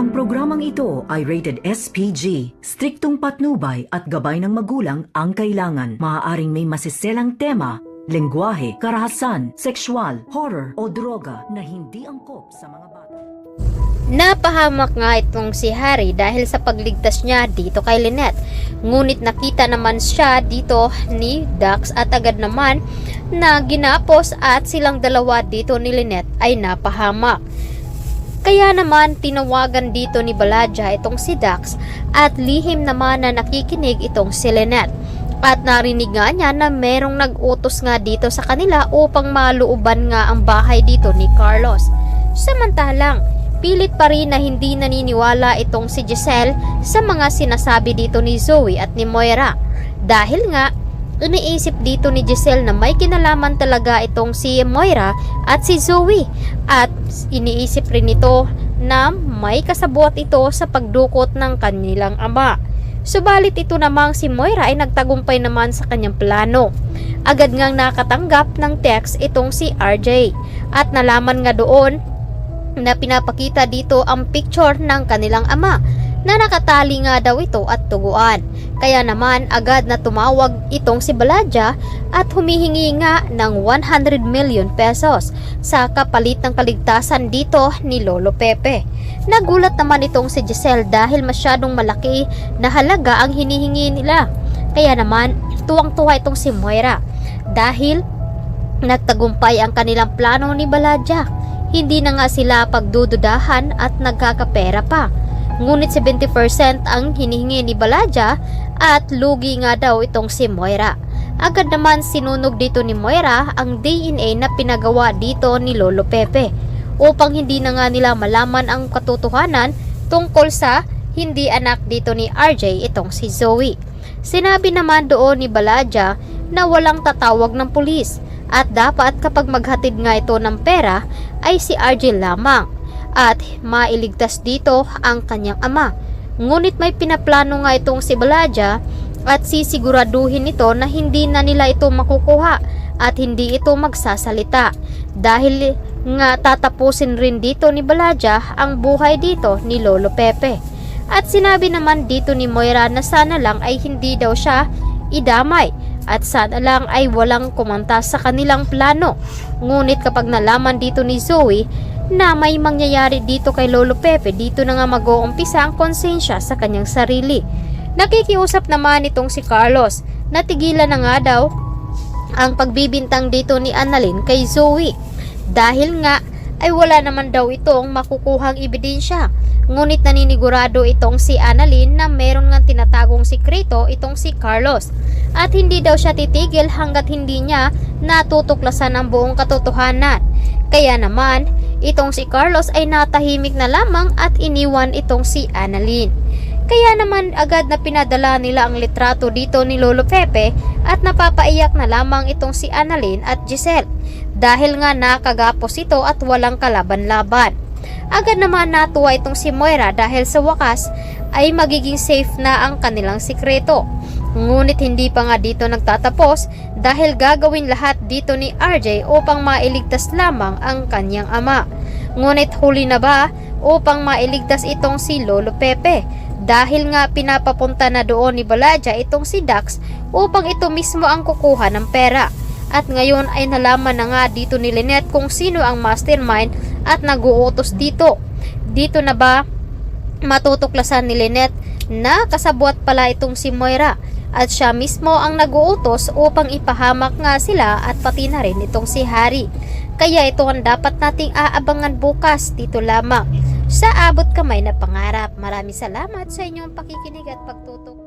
Ang programang ito ay rated SPG. Striktong patnubay at gabay ng magulang ang kailangan. Maaaring may masiselang tema, lengguwahe, karahasan, sexual, horror o droga na hindi angkop sa mga bata. Napahamak nga itong si Harry dahil sa pagligtas niya dito kay Lynette. Ngunit nakita naman siya dito ni Dax at agad naman na ginapos at silang dalawa dito ni Lynette ay napahamak. Kaya naman tinawagan dito ni Baladja itong si Dax at lihim naman na nakikinig itong si Lynette. At narinig nga niya na merong nag-utos nga dito sa kanila upang maluuban nga ang bahay dito ni Carlos. Samantalang pilit pa rin na hindi naniniwala itong si Giselle sa mga sinasabi dito ni Zoe at ni Moira. Dahil nga iniisip dito ni Giselle na may kinalaman talaga itong si Moira at si Zoe. At iniisip rin ito na may kasabwat ito sa pagdukot ng kanilang ama. Subalit ito namang si Moira ay nagtagumpay naman sa kanyang plano. Agad ngang nakatanggap ng text itong si RJ at nalaman nga doon na pinapakita dito ang picture ng kanilang ama na nakatali nga daw ito at tuguan. Kaya naman agad na tumawag itong si Baladja at humihingi nga ng 100 million pesos sa kapalit ng kaligtasan dito ni Lolo Pepe. Nagulat naman itong si Giselle dahil masyadong malaki na halaga ang hinihingi nila. Kaya naman tuwang-tuwa itong si Moira dahil nagtagumpay ang kanilang plano ni Baladja. Hindi na nga sila pagdududahan at nagkakapera pa. Ngunit 70% ang hinihingi ni Baladja at lugi nga daw itong si Moira. Agad naman sinunog dito ni Moira ang DNA na pinagawa dito ni Lolo Pepe upang hindi na nga nila malaman ang katotohanan tungkol sa hindi anak dito ni RJ itong si Zoe. Sinabi naman doon ni Baladja na walang tatawag ng pulis at dapat kapag maghatid nga ito ng pera ay si RJ lamang at mailigtas dito ang kanyang ama. Ngunit may pinaplano nga itong si Baladja at sisiguraduhin ito na hindi na nila ito makukuha at hindi ito magsasalita dahil nga tatapusin rin dito ni Baladja ang buhay dito ni Lolo Pepe. At sinabi naman dito ni Moira na sana lang ay hindi daw siya idamay at sana lang ay walang kumanta sa kanilang plano. Ngunit kapag nalaman dito ni Zoe na may mangyayari dito kay Lolo Pepe, dito na nga mag-uumpisa ang konsensya sa kanyang sarili. Nakikiusap naman itong si Carlos na tigilan na nga daw ang pagbibintang dito ni Annalyn kay Zoe dahil nga ay wala naman daw itong makukuhang ebidensya. Ngunit naninigurado itong si Annalyn na meron nga tinatagong sikreto itong si Carlos at hindi daw siya titigil hanggat hindi niya natutuklasan ang buong katotohanan. Kaya naman itong si Carlos ay natahimik na lamang at iniwan itong si Annalyn. Kaya naman agad na pinadala nila ang litrato dito ni Lolo Pepe at napapaiyak na lamang itong si Annalyn at Giselle dahil nga nakagapos ito at walang kalaban-laban. Agad naman natuwa itong si Moira dahil sa wakas ay magiging safe na ang kanilang sikreto. Ngunit hindi pa nga dito nagtatapos dahil gagawin lahat dito ni RJ upang mailigtas lamang ang kanyang ama. Ngunit huli na ba upang mailigtas itong si Lolo Pepe dahil nga pinapapunta na doon ni Baladja itong si Dax upang ito mismo ang kukuha ng pera. At ngayon ay nalaman na nga dito ni Lynette kung sino ang mastermind at nag-uutos dito. Dito na ba matutuklasan ni Lynette na kasabwat pala itong si Moira at siya mismo ang nag-uutos upang ipahamak nga sila at pati na rin itong si Harry. Kaya ito ang dapat nating aabangan bukas dito lamang sa Abot Kamay na Pangarap. Maraming salamat sa inyong pakikinig at pagtutok.